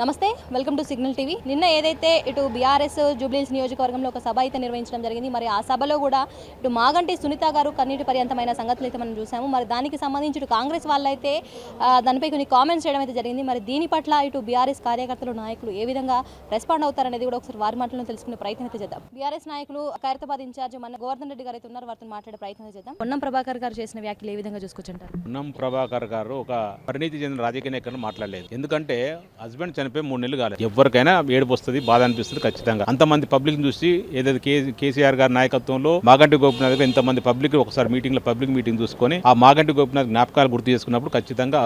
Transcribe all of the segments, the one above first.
నమస్తే, welcome to signal TV. నిన్న ఏదైతే ఇటు బీఆర్ఎస్ జూబ్లీహిల్స్ నియోజకవర్గంలో ఒక సభ అయితే నిర్వహించడం జరిగింది. మరి ఆ సభలో కూడా ఇటు మాగంటి సునీత గారు కన్నీటి పర్యంతమైన సంగతులు అయితే మనం చూసాము. మరి దానికి సంబంధించి ఇటు కాంగ్రెస్ వాళ్ళైతే దానిపై కొన్ని కామెంట్స్ చేయడం అయితే జరిగింది. మరి దీని పట్ల ఇటు బీఆర్ఎస్ కార్యకర్తలు నాయకులు ఏ విధంగా రెస్పాండ్ అవుతారనేది కూడా ఒకసారి వారి మాటలను తెలుసుకునే ప్రయత్నం అయితే చేద్దాం. బీఆర్ఎస్ నాయకులు ఖైరతాబాద్ ఇన్ఛార్జ్ మన గోవర్ధన్ రెడ్డి గారు అయితే ఉన్నారు, వారితో మాట్లాడే ప్రయత్నం చేద్దాం. పొన్నం ప్రభాకర్ గారు చేసిన వ్యాఖ్యలు ఏ విధంగా చూసుకొచ్చుంటారు? పొన్నం ప్రభాకర్ గారు ఒక పరిణితి చెందిన రాజకీయ నాయకులను మాట్లాడలేదు. ఎందుకంటే హస్బెండ్ చనిపోయి 3 నెలలు కాలేదు. ఎవరికైనా ఏడుపు వస్తుంది, బాధ అనిపిస్తుంది ఖచ్చితంగా. అంతమంది పబ్లిక్ చూసి ఏదైతే కేసీఆర్ గారి నాయకత్వంలో మాగంటి గోపినాథ్ గారు ఇంతమంది పబ్లిక్ ఒకసారి పబ్లిక్ మీటింగ్ చూసుకొని ఆ మాగంటి గోపినాథ్ జ్ఞాపకాలు గుర్తు చేసుకున్నప్పుడు ఖచ్చితంగా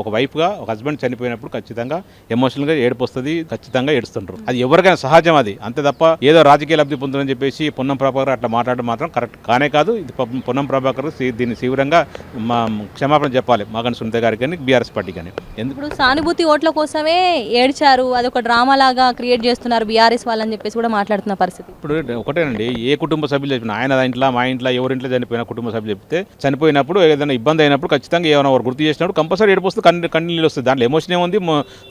ఒక వైఫ్ గా ఒక హస్బెండ్ చనిపోయినప్పుడు ఖచ్చితంగా ఎమోషనల్ గా ఏడుపు వస్తుంది, ఖచ్చితంగా ఏడుస్తుంటారు. అది ఎవరికైనా సహజం. అది అంతే తప్ప ఏదో రాజకీయ లబ్ధి పొందుతుందని చెప్పేసి పొన్నం ప్రభాకర్ అట్లా మాట్లాడడం మాత్రం కరెక్ట్ కానే కాదు. ఇది పొన్నం ప్రభాకర్ దీన్ని తీవ్రంగా క్షమాపణ చెప్పాలి మాగంటి సునీత గారికి కానీ బీఆర్ఎస్ పార్టీ కానీ. ఇప్పుడు సానుభూతి ఓట్ల కోసమే ఏడ్చారు, అదొక డ్రామా లాగా క్రియేట్ చేస్తున్నారు బీఆర్ఎస్ వాళ్ళని చెప్పేసి కూడా మాట్లాడుతున్న పరిస్థితి. ఇప్పుడు ఒకటేనండి, ఏ కుటుంబ సభ్యులు చెప్పిన ఆయన ఇంట్లో మా ఇంట్లో ఎవరింట్లో చనిపోయిన కుటుంబ సభ్యులు చెప్తే చనిపోయినప్పుడు ఏదైనా ఇబ్బంది అయినప్పుడు ఖచ్చితంగా ఏమైనా గుర్తు చేసినప్పుడు కంపల్సరీ ఏడుపు వస్తుంది, కన్నీళ్ళు వస్తుంది. దాంట్లో ఎమోషన్ ఏముంది,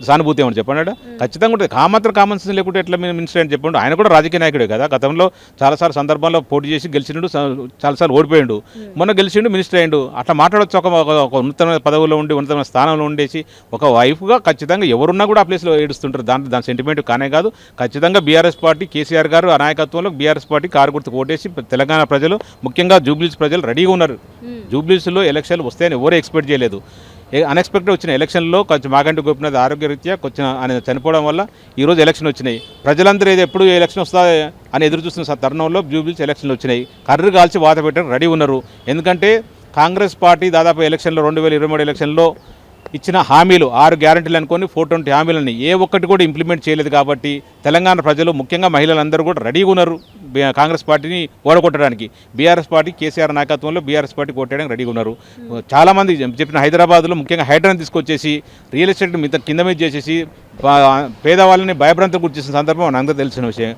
సానుభూతి ఏమని చెప్పండి. ఖచ్చితంగా ఉంటుంది. కామన్ సెన్స్ లేకుంటే ఎట్లా మినిస్టర్ అని చెప్పండి. ఆయన కూడా రాజకీయ నాయకుడే కదా. గతంలో చాలాసార్లు సందర్భాల్లో పోటీ చేసి గెలిచిండు, చాలాసార్లు ఓడిపోయిండు, మొన్న గెలిచిండు, మినిస్టర్ అయ్యిండు. అట్లా మాట్లాడవచ్చు. ఒక ఉన్నతమైన పదవుల్లో ఉండి ఉన్నతమైన స్థానంలో ఉండేసి ఒక వైఫ్గా ఖచ్చితంగా ఎవరున్నా కూడా ఆ ప్లేస్లో ఏడుస్తుంటారు. దాని సెంటిమెంట్ కానే కాదు. ఖచ్చితంగా బీఆర్ఎస్ పార్టీ కేసీఆర్ గారు ఆ నాయకత్వంలో బీఆర్ఎస్ పార్టీ కారు గుర్తుకు ఓటేసి తెలంగాణ ప్రజలు ముఖ్యంగా జూబ్లీహిల్స్ ప్రజలు రెడీగా ఉన్నారు. జూబ్లీహిల్స్లో ఎలక్షన్లు వస్తాయని ఎవరు ఎక్స్పెక్ట్ చేయలేదు. అన్ఎక్స్పెక్టెడ్ వచ్చిన ఎలక్షన్లో కొంచెం మాగంటి గోపినాథ్ ఆరోగ్యరీత్యా కొంచెం ఆయన చనిపోవడం వల్ల ఈరోజు ఎలక్షన్ వచ్చినాయి. ప్రజలందరూ ఎప్పుడు ఎలక్షన్ వస్తా అని ఎదురు చూస్తున్న తరుణంలో జూబ్లీహిల్స్ ఎలక్షన్లు వచ్చినాయి. కర్రు కాల్చి వాత పెట్టడానికి రెడీ ఉన్నారు. ఎందుకంటే కాంగ్రెస్ పార్టీ దాదాపు ఎలక్షన్లో 2023 ఎలక్షన్లో ఇచ్చిన హామీలు 6 గ్యారెంటీలు అనుకొని 420 హామీలని ఏ ఒక్కటి కూడా ఇంప్లిమెంట్ చేయలేదు. కాబట్టి తెలంగాణ ప్రజలు ముఖ్యంగా మహిళలందరూ కూడా రెడీగా ఉన్నారు కాంగ్రెస్ పార్టీని ఓడగొట్టడానికి. బీఆర్ఎస్ పార్టీ కేసీఆర్ నాయకత్వంలో బీఆర్ఎస్ పార్టీ కొట్టడానికి రెడీగా ఉన్నారు. చాలామంది చెప్పిన హైదరాబాద్లో ముఖ్యంగా హైడ్రాని తీసుకొచ్చేసి రియల్ ఎస్టేట్ కింద మీద చేసేసి పేదవాళ్ళని భయభ్రాంతం గురి చేసిన సందర్భం మనందరూ తెలిసిన విషయం.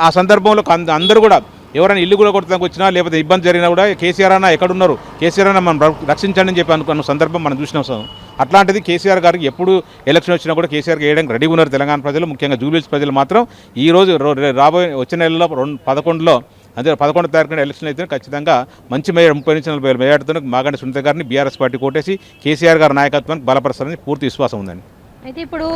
ఆ సందర్భంలో అందరూ కూడా ఎవరైనా ఇల్లు కూడా కొట్టడానికి వచ్చినా లేకపోతే ఇబ్బంది జరిగినా కూడా కేసీఆర్ అన్న ఎక్కడున్నారు, కేసీఆర్ అన్న మనం రక్షించండి అని చెప్పి అనుకున్న సందర్భం మనం చూసినాం. అట్లాంటిది కేసీఆర్ గారికి ఎప్పుడు ఎలక్షన్ వచ్చినా కూడా కేసీఆర్కి వేయడానికి రెడీగా ఉన్నారు తెలంగాణ ప్రజలు. ముఖ్యంగా జూబ్లీహిల్స్ ప్రజలు మాత్రం ఈ రోజు వచ్చే నెలలో 11లో అదే 11వ తారీఖున ఎలక్షన్ అయితే ఖచ్చితంగా మంచి 30-40 మెజార్టీతో మాగంటి సునీత గారిని బీఆర్ఎస్ పార్టీ కొట్టేసి కేసీఆర్ గారి నాయకత్వానికి బలపరుస్తారని పూర్తి విశ్వాసం ఉందండి. అయితే ఇప్పుడు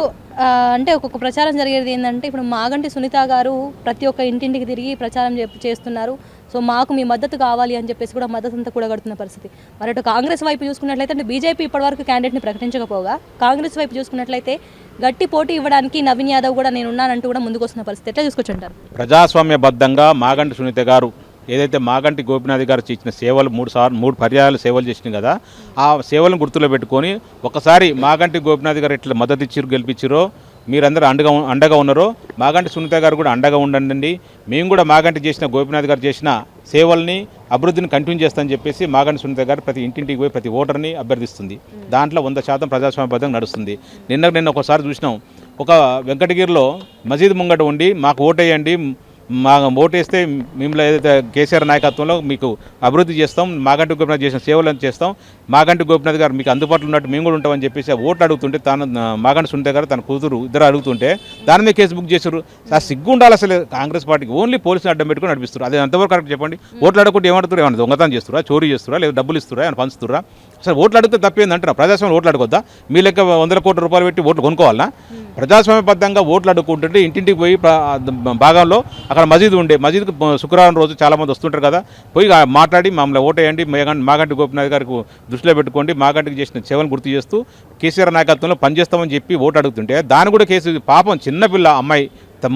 అంటే ఒక్కొక్క ప్రచారం జరిగేది ఏంటంటే, ఇప్పుడు మాగంటి సునీత గారు ప్రతి ఒక్క ఇంటింటికి తిరిగి ప్రచారం చేస్తున్నారు. సో మాకు మీ మద్దతు కావాలి అని చెప్పేసి కూడా మద్దతు అంతా కూడా కడుతున్న పరిస్థితి. మరి అటు కాంగ్రెస్ వైపు చూసుకున్నట్లయితే, అంటే బీజేపీ ఇప్పటివరకు క్యాండిడేట్ని ప్రకటించకపోగా కాంగ్రెస్ వైపు చూసుకున్నట్లయితే గట్టి పోటీ ఇవ్వడానికి నవీన్ యాదవ్ కూడా నేనున్నానంటూ కూడా ముందుకు వస్తున్న పరిస్థితి ఎట్లా చూసుకొచ్చుంటారు? ప్రజాస్వామ్యబద్ధంగా మాగంటి సునీత గారు ఏదైతే మాగంటి గోపినాథ్ గారు చేసిన సేవలు 3 పర్యాయాలు సేవలు చేసినాయి కదా, ఆ సేవలను గుర్తులో పెట్టుకొని ఒకసారి మాగంటి గోపినాథ్ గారు ఎట్లా మద్దతు ఇచ్చిరు గెలిపించారో మీరందరూ అండగా ఉన్నారో మాగంటి సునీత గారు కూడా అండగా ఉండండి. మేము కూడా మాగంటి చేసిన గోపినాథ్ గారు చేసిన సేవల్ని అభివృద్ధిని కంటిన్యూ చేస్తామని చెప్పేసి మాగంటి సునీత గారు ప్రతి ఇంటింటికి పోయి ప్రతి ఓటర్ని అభ్యర్థిస్తుంది. దాంట్లో 100% ప్రజాస్వామ్యబద్ధంగా నడుస్తుంది. నిన్న ఒకసారి చూసినాం, ఒక వెంకటగిరిలో మసీద్ ముంగట ఉండి మాకు ఓటేయండి, మా ఓటేస్తే మిమ్మల్ని ఏదైతే కేసీఆర్ నాయకత్వంలో మీకు అభివృద్ధి చేస్తాం, మాగంటి గోపినాథ్ చేసిన సేవలను చేస్తాం, మాగంటి గోపినాథ్ గారు మీకు అందుబాటులో ఉన్నట్టు మేము కూడా ఉంటామని చెప్పేసి ఓట్లు అడుగుతుంటే మాగంటి సునీత గారు తన కూతురు ఇద్దరు అడుగుతుంటే దాని మీద కేసు బుక్ చేశారు. ఆ సిగ్గు ఉండాలి అసలు కాంగ్రెస్ పార్టీకి. ఓన్లీ పోలీసులు అడ్డం పెట్టుకుని నడిపిస్తారు. అది ఎంతవరకు కరెక్ట్ చెప్పండి? ఓట్లు అడుగుతుంటే ఏమంటారు? ఏమన్నా దొంగతనం చేస్తురా, చోరీ చేస్తురా, లేదా డబ్బులు ఇస్తురా, ఏమైనా పంచుతురా? అసలు ఓట్లు అడిగితే తప్పేందంటారా? ప్రజాస్వామ్యం ఓట్లు అడగొద్దా? మీ లెక్క 100 కోట్ల రూపాయలు పెట్టి ఓట్లు కొనుక్కోవాలన్నా? ప్రజాస్వామ్యబద్ధంగా ఓట్లు అడుగుతుంటే ఇంటింటికి పోయి భాగంలో అక్కడ మసీదు ఉండే మసీదుకి శుక్రవారం రోజు చాలామంది వస్తుంటారు కదా, పోయి మాట్లాడి మమ్మల్ని ఓటేయండి, మాగంటి గోపినాథ్ గారికి దృష్టిలో పెట్టుకోండి, మాగంటికి చేసిన సేవలు గుర్తు చేస్తూ కేసీఆర్ నాయకత్వంలో పనిచేస్తామని చెప్పి ఓటు అడుగుతుంటే దాని కూడా కేసు పాపం చిన్నపిల్ల అమ్మాయి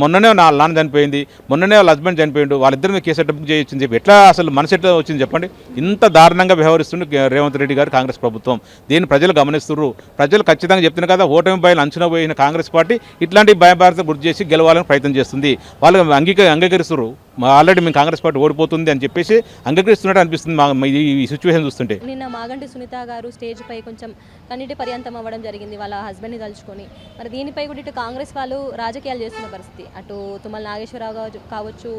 మొన్ననే వాళ్ళ నాన్న చనిపోయింది, మొన్ననే వాళ్ళ హస్బెండ్ చనిపోయిండు, వాళ్ళిద్దరి మీద కేసు బుక్ చేయొచ్చని చెప్పి ఎట్లా అసలు మనసు ఎట్లా వచ్చింది చెప్పండి? ఇంత దారుణంగా వ్యవహరిస్తుంది రేవంత్ రెడ్డి గారు కాంగ్రెస్ ప్రభుత్వం. దీన్ని ప్రజలు గమనిస్తున్నారు. ప్రజలు ఖచ్చితంగా చెప్తున్నారు కదా, ఓటమి బయలు అంచనా పోయిన కాంగ్రెస్ పార్టీ ఇట్లాంటి భయభారత గుర్తు చేసి గెలవాలని ప్రయత్నం చేస్తుంది. వాళ్ళు అంగీకరిస్తున్నారు. ఆల్రెడీ మేము కాంగ్రెస్ పార్టీ ఓడిపోతుంది అని చెప్పేసి అంగీకరిస్తున్నట్టు అనిపిస్తుంది ఈ సిచ్యువేషన్ చూస్తుంటే. నిన్న మాగంటి సునీత గారు స్టేజ్ పై కొంచెం కన్నీటి పర్యంతం అవ్వడం జరిగింది వాళ్ళ హస్బెండ్ని తలుచుకొని. మరి దీనిపై కూడా ఇటు కాంగ్రెస్ వాళ్ళు రాజకీయాలు చేస్తున్న పరిస్థితి. అటు తుమ్మల నాగేశ్వరరావు కావచ్చు,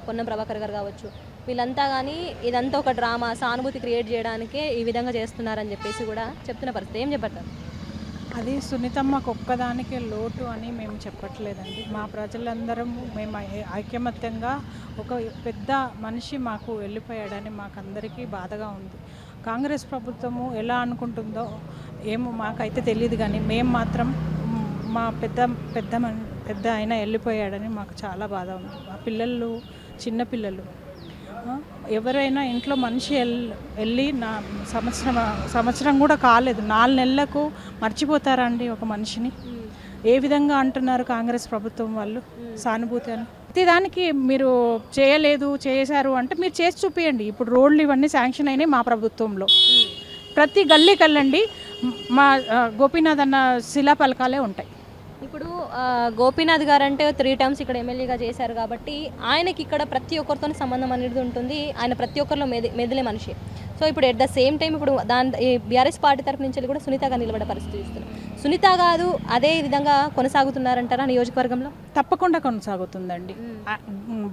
పొన్నం ప్రభాకర్ గారు కావచ్చు, వీళ్ళంతా కానీ ఇదంతా ఒక డ్రామా, సానుభూతి క్రియేట్ చేయడానికే ఈ విధంగా చేస్తున్నారని చెప్పేసి కూడా చెప్తున్న పరిస్థితి. ఏం చెప్పారు? అది సునీతమ్మకు ఒక్కదానికే లోటు అని మేము చెప్పట్లేదండి. మా ప్రజలందరం మేము ఐకమత్యంగా ఒక పెద్ద మనిషి మాకు వెళ్ళిపోయాడని మాకందరికీ బాధగా ఉంది. కాంగ్రెస్ ప్రభుత్వము ఎలా అనుకుంటుందో ఏమో మాకైతే తెలియదు, కానీ మేము మాత్రం మా పెద్ద ఆయన వెళ్ళిపోయాడని మాకు చాలా బాధ ఉంది. మా పిల్లలు చిన్నపిల్లలు, ఎవరైనా ఇంట్లో మనిషి వెళ్ళి సంవత్సరం కూడా కాలేదు, 4 నెలలకు మర్చిపోతారండి ఒక మనిషిని? ఏ విధంగా అంటున్నారు కాంగ్రెస్ ప్రభుత్వం వాళ్ళు సానుభూతి అని? ప్రతిదానికి మీరు చేయలేదు చేశారు అంటే మీరు చేసి చూపియండి. ఇప్పుడు రోడ్లు ఇవన్నీ శాంక్షన్ అయినాయి మా ప్రభుత్వంలో. ప్రతి గల్లీకి వెళ్ళండి, మా గోపీనాథ్ అన్న శిలాఫలకాలే ఉంటాయి. ఇప్పుడు గోపీనాథ్ గారు అంటే 3 టైమ్స్ ఇక్కడ ఎమ్మెల్యేగా చేశారు కాబట్టి ఆయనకి ఇక్కడ ప్రతి ఒక్కరితో సంబంధం అనేది ఉంటుంది. ఆయన ప్రతి ఒక్కరిలో మెదిలే మనిషి. సో ఇప్పుడు ఎట్ ద సేమ్ టైం ఇప్పుడు బీఆర్ఎస్ పార్టీ తరఫు నుంచి కూడా సునీత గారు నిలబడే పరిస్థితి ఇస్తున్నారు. సునీత గారు అదే విధంగా కొనసాగుతున్నారంటారా నియోజకవర్గంలో? తప్పకుండా కొనసాగుతుందండి.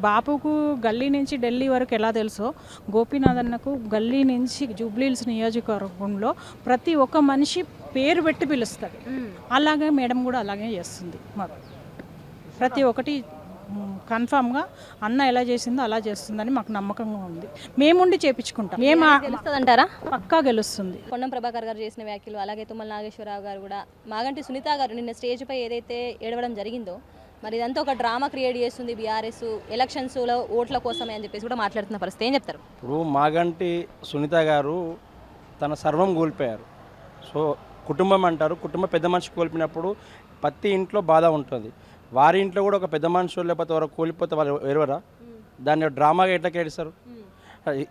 బాపుకు గల్లీ నుంచి ఢిల్లీ వరకు ఎలా తెలుసో, గోపీనాథ్ అన్నకు గల్లీ నుంచి జూబ్లీహిల్స్ నియోజకవర్గంలో ప్రతి ఒక్క మనిషి పేరు పెట్టి పిలుస్తారు. అలాగే మేడం కూడా అలాగే చేస్తుంది. మాకు ప్రతి ఒక్కటి కన్ఫామ్గా అన్న ఎలా చేసిందో అలా చేస్తుందని మాకు నమ్మకంగా ఉంది. మేముండి చేపించుకుంటాం. మేము గెలుస్తుందంటారా? పక్కా గెలుస్తుంది. పొన్నం ప్రభాకర్ గారు చేసిన వ్యాఖ్యలు, అలాగే తుమ్మల నాగేశ్వరరావు గారు కూడా, మాగంటి సునీత గారు నిన్న స్టేజ్పై ఏదైతే ఏడవడం జరిగిందో, మరి ఇదంతా ఒక డ్రామా క్రియేట్ చేస్తుంది బీఆర్ఎస్ ఎలక్షన్స్లో ఓట్ల కోసమే అని చెప్పేసి కూడా మాట్లాడుతున్న పరిస్థితి. ఏం చెప్తారు? ఇప్పుడు మాగంటి సునీత గారు తన సర్వం కోల్పోయారు. సో కుటుంబం అంటారు, కుటుంబ పెద్ద మనిషి కోల్పోయినప్పుడు ప్రతి ఇంట్లో బాధ ఉంటుంది. వారి ఇంట్లో కూడా ఒక పెద్ద మనుషులు లేకపోతే ఎవరో కోల్పోతే వాళ్ళు ఎరవరా? దాన్ని డ్రామాగా ఎట్లా కేడిస్తారు?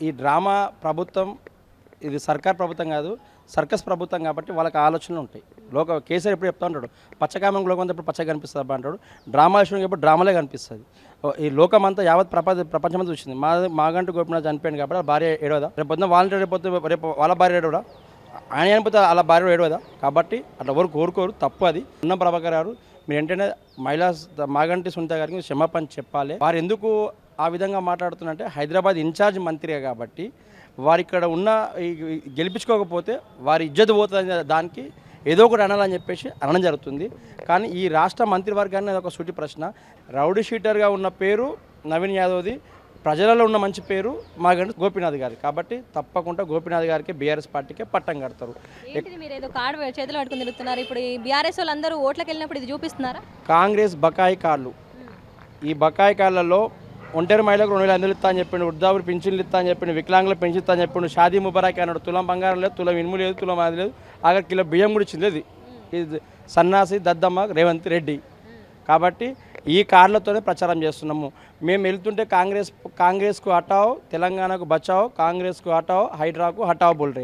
ఈ డ్రామా ప్రభుత్వం, ఇది సర్కార్ ప్రభుత్వం కాదు, సర్కస్ ప్రభుత్వం కాబట్టి వాళ్ళకి ఆలోచనలు ఉంటాయి. కేసీఆర్ ఎప్పుడు చెప్తా ఉంటాడు, పచ్చకామం లోకం ఇప్పుడు పచ్చగా కనిపిస్తుంది అంటాడు. డ్రామా విషయం ఎప్పుడు డ్రామాలే కనిపిస్తుంది. ఈ లోకం అంతా యావత్ ప్రపంచమంతా చూసింది. మాగంటి గోపీనాథ్ చనిపోయింది కాబట్టి భార్య ఏడవదా? రేపు పొద్దున రేపు వాళ్ళ భార్య ఏడవడా? ఆయన చనిపోతే వాళ్ళ భార్య ఏడవదా? కాబట్టి అట్లా ఎవరు కోరుకోరు, తప్పు అది. పొన్నం ప్రభాకర్ గారు మీరు ఏంటంటే మాగంటి సునీత గారికి క్షమాపణ చెప్పాలి. వారు ఎందుకు ఆ విధంగా మాట్లాడుతున్నారంటే, హైదరాబాద్ ఇన్ఛార్జ్ మంత్రిగా కాబట్టి వారు ఇక్కడ ఉన్న గెలిపించుకోకపోతే వారి ఇజ్జత్ పోతుంది, దానికి ఏదో ఒకటి అనాలని చెప్పేసి అనడం జరుగుతుంది. కానీ ఈ రాష్ట్ర మంత్రివర్గాన్ని ఒక సూటి ప్రశ్న, రౌడీ షీటర్గా ఉన్న పేరు నవీన్ యాదవ్ది, ప్రజలలో ఉన్న మంచి పేరు మాగంటి గోపీనాథ్ గారి. కాబట్టి తప్పకుండా గోపీనాథ్ గారికి బీఆర్ఎస్ పార్టీకే పట్టం కడతారు. మీరు ఏదో కార్డు చేతులు పట్టుకుని తిరుగుతున్నారు. ఇప్పుడు ఈ బీఆర్ఎస్ వాళ్ళందరూ ఓట్లకు వెళ్ళినప్పుడు ఇది చూపిస్తున్నారా? కాంగ్రెస్ బకాయి కార్డులు, ఈ బకాయి కార్డులలో ఒంటరి మహిళలకు 2,500 ఇస్తా అని చెప్పిండు, వృద్ధావులు పెన్షన్లు ఇస్తా అని చెప్పిండు, వికలాంగులు పెన్షన్ ఇస్తా అని చెప్పిండు, షాదీ ముబారక్ అన్నాడు. తులం బంగారం లేదు, తులం ఇనుము లేదు, తులం అది లేదు, ఆఖరి కిలో బియ్యం కూడా ఇచ్చింది. ఇది సన్నాసి దద్దమ్మ రేవంత్ రెడ్డి. కాబట్టి ఈ కార్లతోనే ప్రచారం చేస్తున్నాము. మేము వెళ్తుంటే కాంగ్రెస్కు హటావ్, తెలంగాణకు బచావ్, కాంగ్రెస్కు హటావ్, హైడ్రాకు హటావ్ బోల్రే,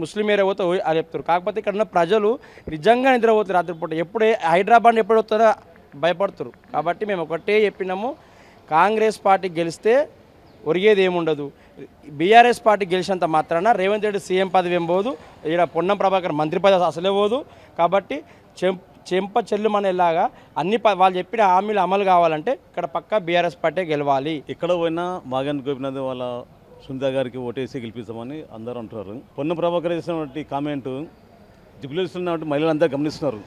ముస్లిం ఏరియా పోతే అది చెప్తారు. కాకపోతే ఇక్కడ ఉన్న ప్రజలు నిజంగా నిద్రపోతారు రాత్రిపూట. ఎప్పుడే హైదరాబాద్ ఎప్పుడు వస్తారో భయపడుతారు. కాబట్టి మేము ఒకటే చెప్పినాము, కాంగ్రెస్ పార్టీ గెలిస్తే ఒరిగేది ఏముండదు. బీఆర్ఎస్ పార్టీ గెలిచినంత మాత్రాన రేవంత్ రెడ్డి సీఎం పదవి ఏం పోదు, ఇక్కడ పొన్నం ప్రభాకర్ మంత్రి పదవి అసలే పోదు. కాబట్టి చెంప చెల్లుమనేలాగా అన్ని వాళ్ళు చెప్పిన హామీలు అమలు కావాలంటే ఇక్కడ పక్కా బీఆర్ఎస్ పార్టీ గెలవాలి. ఎక్కడ పోయినా మాగంటి గోపీనాథ్ వాళ్ళ సునీత గారికి ఓటేసి గెలిపిస్తామని అందరూ అంటున్నారు. పొన్నం ప్రభాకర్ చేసినటువంటి కామెంటు జూబ్లీహిల్స్ ఉన్నటువంటి మహిళలంతా గమనిస్తున్నారు.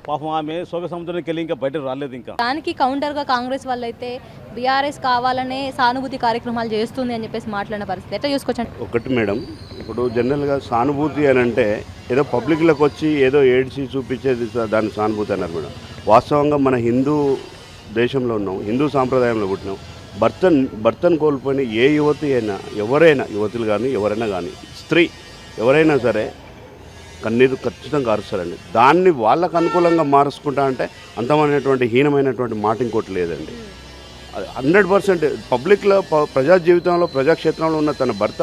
పాపం ఆమె శోక సముద్రానికి వెళ్ళి ఇంకా బయటకు రాలేదు. ఇంకా దానికి కౌంటర్గా కాంగ్రెస్ వాళ్ళు అయితే బీఆర్ఎస్ కావాలనే సానుభూతి కార్యక్రమాలు చేస్తుంది అని చెప్పేసి మాట్లాడిన పరిస్థితి ఎట్లా చూసుకోవచ్చండి? ఒకటి మేడం, ఇప్పుడు జనరల్గా సానుభూతి అని అంటే ఏదో పబ్లిక్లోకి వచ్చి ఏదో ఏడ్చి చూపించేది దాని సానుభూతి అన్నారు మేడం. వాస్తవంగా మన హిందూ దేశంలో ఉన్నాం, హిందూ సాంప్రదాయంలో పుట్టినాం. భర్తను కోల్పోయిన ఏ యువతి అయినా, ఎవరైనా, యువతులు కానీ ఎవరైనా కానీ, స్త్రీ ఎవరైనా సరే కన్నీరు ఖచ్చితంగా అరుస్తారండి. దాన్ని వాళ్ళకు అనుకూలంగా మారుసుకుంటా అంటే అంతమైనటువంటి హీనమైనటువంటి మాట ఇంకోటి లేదండి. 100% పబ్లిక్లో, ప్రజా జీవితంలో, ప్రజాక్షేత్రంలో ఉన్న తన భర్త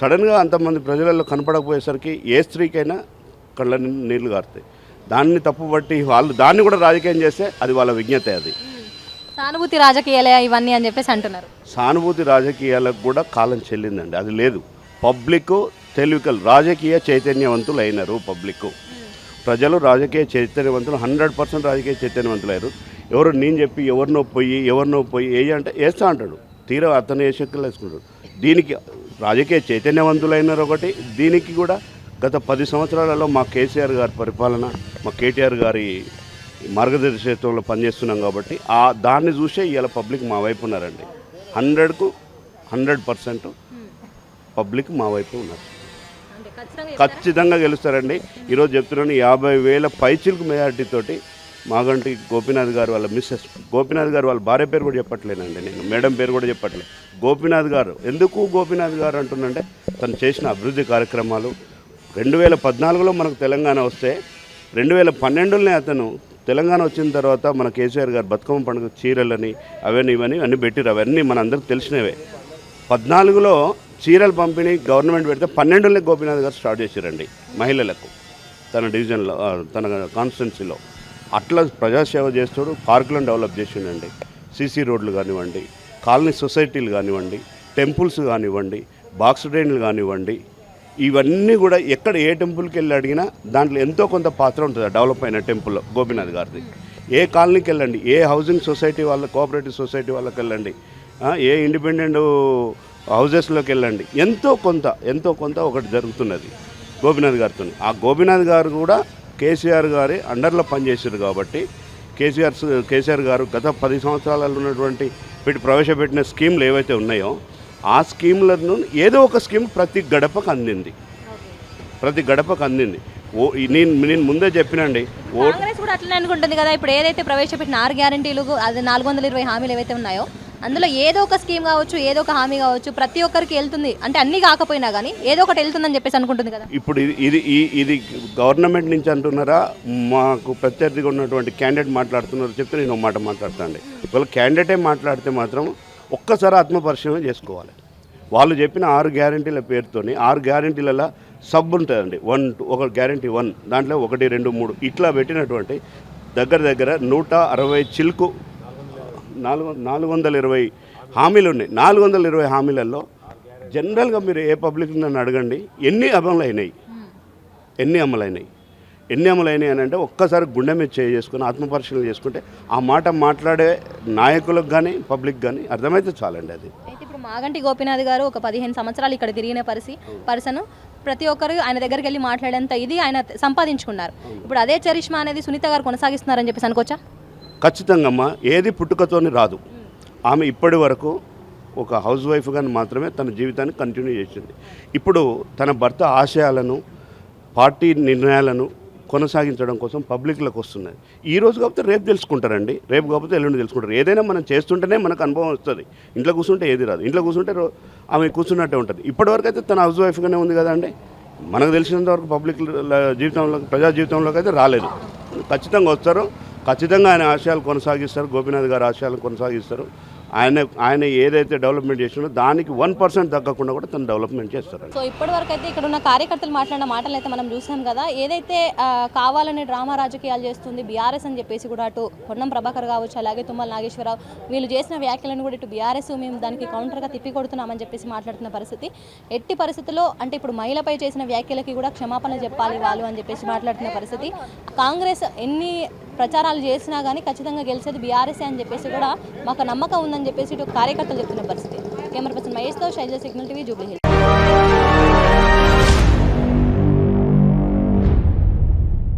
సడన్గా అంతమంది ప్రజలలో కనపడకపోయేసరికి ఏ స్త్రీకైనా కళ్ళ నీళ్లు గారుతాయి. దాన్ని తప్పుబట్టి వాళ్ళు దాన్ని కూడా రాజకీయం చేస్తే అది వాళ్ళ విజ్ఞత. అది సానుభూతి రాజకీయాలే ఇవన్నీ అని చెప్పేసి అంటున్నారు. సానుభూతి రాజకీయాలకు కూడా కాలం చెల్లిందండి. అది లేదు. పబ్లిక్ తెలివికల్ రాజకీయ చైతన్యవంతులు అయినారు. పబ్లిక్ ప్రజలు రాజకీయ చైతన్యవంతులు 100% రాజకీయ చైతన్యవంతులు అయ్యారు. ఎవరు నేను చెప్పి ఎవరినో పోయి అంటే వేస్తా అంటాడు, తీరా అతను ఏ శక్తులు వేసుకుంటాడు. దీనికి రాజకీయ చైతన్యవంతులు అయినారు ఒకటి, దీనికి కూడా గత 10 సంవత్సరాలలో మా కేసీఆర్ గారి పరిపాలన, మా కేటీఆర్ గారి మార్గదర్శకత్వంలో పనిచేస్తున్నాం కాబట్టి దాన్ని చూసే ఇవాళ పబ్లిక్ మా వైపు ఉన్నారండి. 100కు 100% పబ్లిక్ మా వైపు ఉన్నారు. ఖచ్చితంగా గెలుస్తారండి. ఈరోజు చెప్తున్నాను, 50,000 పైచిలకు మెజారిటీతోటి మాగంటి గోపీనాథ్ గారు వాళ్ళ మిస్సెస్, గోపీనాథ్ గారు వాళ్ళ భార్య పేరు కూడా చెప్పట్లేనండి, నేను మేడం పేరు కూడా చెప్పట్లేదు. గోపీనాథ్ గారు, ఎందుకు గోపీనాథ్ గారు అంటున్నంటే తను చేసిన అభివృద్ధి కార్యక్రమాలు 2014లో మనకు తెలంగాణ వస్తే 2012లోనే అతను తెలంగాణ వచ్చిన తర్వాత మన కేసీఆర్ గారు బతుకమ్మ పండుగ చీరలని అవన్నీ ఇవన్నీ అన్నీ పెట్టిరు. అవన్నీ మన అందరికి తెలిసినవే. 14లో చీరలు పంపిణీ గవర్నమెంట్ పెడితే 12లోనే గోపీనాథ్ గారు స్టార్ట్ చేశారండి మహిళలకు తన డివిజన్లో, తన కాన్స్టిట్యున్సీలో. అట్లా ప్రజాసేవ చేస్తాడు. పార్కులను డెవలప్ చేసిండండి. సీసీ రోడ్లు కానివ్వండి, కాలనీ సొసైటీలు కానివ్వండి, టెంపుల్స్ కానివ్వండి, బాక్స్ డ్రైన్లు కానివ్వండి, ఇవన్నీ కూడా ఎక్కడ ఏ టెంపుల్కి వెళ్ళి అడిగినా దాంట్లో ఎంతో కొంత పాత్ర ఉంటుంది డెవలప్ అయిన టెంపుల్లో గోపీనాథ్ గారిది. ఏ కాలనీకి వెళ్ళండి, ఏ హౌసింగ్ సొసైటీ వాళ్ళ, కోఆపరేటివ్ సొసైటీ వాళ్ళకి వెళ్ళండి, ఏ ఇండిపెండెంట్ హౌజెస్లోకి వెళ్ళండి, ఎంతో కొంత ఒకటి జరుగుతున్నది గోపీనాథ్ గారితో. ఆ గోపీనాథ్ గారు కూడా కేసీఆర్ గారి అండర్లో పనిచేశారు కాబట్టి కేసీఆర్ గారు గత 10 సంవత్సరాలలో ఉన్నటువంటి ప్రవేశపెట్టిన స్కీమ్లు ఏవైతే ఉన్నాయో ఆ స్కీమ్లను ఏదో ఒక స్కీమ్ ప్రతి గడపకు అందింది. నేను ముందే చెప్పినండి. కాంగ్రెస్ కూడా అట్లనే అనుకుంటుంది కదా. ఇప్పుడు ఏదైతే ప్రవేశపెట్టిన 6 గ్యారెంటీలు, అది 420 హామీలు ఏవైతే ఉన్నాయో అందులో ఏదో ఒక స్కీమ్ కావచ్చు, ఏదో ఒక హామీ కావచ్చు, ప్రతి ఒక్కరికి వెళ్తుంది. అంటే అన్నీ కాకపోయినా కానీ ఏదో ఒకటి వెళ్తుందని చెప్పేసి అనుకుంటుంది కదా. ఇప్పుడు ఇది గవర్నమెంట్ నుంచి అంటున్నారా, మాకు ప్రత్యర్థిగా ఉన్నటువంటి క్యాండిడేట్ మాట్లాడుతున్నారు చెప్తే నేను ఒక మాట మాట్లాడతానండి. ఒకవేళ క్యాండిడేటే మాట్లాడితే మాత్రం ఒక్కసారి ఆత్మపరిశీలన చేసుకోవాలి. వాళ్ళు చెప్పిన 6 గ్యారెంటీల పేరుతోని 6 గ్యారెంటీలలో సబ్ ఉంటుందండి. ఒక గ్యారెంటీ 1, దాంట్లో 1, 2, 3 ఇట్లా పెట్టినటువంటి దగ్గర 160 చిలుకు 420 హామీలు ఉన్నాయి. 420 హామీలలో జనరల్గా మీరు ఏ పబ్లిక్ నన్ను అడగండి ఎన్ని అమలు అయినాయి అని అంటే ఒక్కసారి గుండె మీద చేసుకుని ఆత్మపరిశీలన చేసుకుంటే ఆ మాట మాట్లాడే నాయకులకు కానీ పబ్లిక్ కానీ అర్థమైతే చాలండి. అది అయితే ఇప్పుడు మాగంటి గోపీనాథ్ గారు ఒక 15 సంవత్సరాలు ఇక్కడ తిరిగిన పర్సన్, ప్రతి ఒక్కరు ఆయన దగ్గరికి వెళ్ళి మాట్లాడేంత ఇది ఆయన సంపాదించుకున్నారు. ఇప్పుడు అదే చరిష్మా అనేది సునీత గారు కొనసాగిస్తున్నారని చెప్పేసి అనుకోవచ్చా? ఖచ్చితంగా అమ్మ, ఏది పుట్టుకతోని రాదు. ఆమె ఇప్పటి వరకు ఒక హౌస్ వైఫ్గా మాత్రమే తన జీవితాన్ని కంటిన్యూ చేసింది. ఇప్పుడు తన భర్త ఆశయాలను, పార్టీ నిర్ణయాలను కొనసాగించడం కోసం పబ్లిక్లోకి వస్తున్నది. ఈ రోజు కాకపోతే రేపు తెలుసుకుంటారండి, రేపు కాకపోతే ఎల్లుండి తెలుసుకుంటారు. ఏదైనా మనం చేస్తుంటేనే మనకు అనుభవం వస్తుంది. ఇంట్లో కూర్చుంటే ఏది రాదు. ఇంట్లో కూర్చుంటే ఆమె కూర్చున్నట్టే ఉంటుంది. ఇప్పటివరకు అయితే తన హౌస్ వైఫ్గానే ఉంది కదండి. మనకు తెలిసినంత వరకు పబ్లిక్ జీవితంలో, ప్రజా జీవితంలోకి అయితే రాలేదు. ఖచ్చితంగా వస్తారు. ఖచ్చితంగా ఆయన ఆశయాలు కొనసాగిస్తారు. గోపీనాథ్ గారు ఆశయాలు కొనసాగిస్తారు. ఆయన ఏదైతే డెవలప్మెంట్ చేసినో దానికి 1% తగ్గకుండా కూడా తను డెవలప్మెంట్ చేస్తారు. సో ఇప్పటి వరకు అయితే ఇక్కడ ఉన్న కార్యకర్తలు మాట్లాడిన మాటలు అయితే మనం చూసాం కదా. ఏదైతే కావాలని డ్రామా రాజకీయాలు చేస్తుంది బీఆర్ఎస్ అని చెప్పేసి కూడా అటు పొన్నం ప్రభాకర్ కావచ్చు, అలాగే తుమ్మల నాగేశ్వరరావు వీళ్ళు చేసిన వ్యాఖ్యలను కూడా ఇటు బీఆర్ఎస్ మేము దానికి కౌంటర్గా తిప్పి కొడుతున్నామని చెప్పేసి మాట్లాడుతున్న పరిస్థితి. ఎట్టి పరిస్థితుల్లో అంటే ఇప్పుడు మహిళపై చేసిన వ్యాఖ్యలకి కూడా క్షమాపణ చెప్పాలి వాళ్ళు అని చెప్పేసి మాట్లాడుతున్న పరిస్థితి. కాంగ్రెస్ ఎన్ని ప్రచారాలు చేసినా కానీ ఖచ్చితంగా గెలిచేది బీఆర్ఎస్ అని చెప్పేసి కూడా మాకు నమ్మకం ఉందని చెప్పేసి ఇటు కార్యకర్తలు చెప్తున్న పరిస్థితి. కెమెరా పర్సన్ మహేష్తో Shailaja, signal TV, Jubilee hills.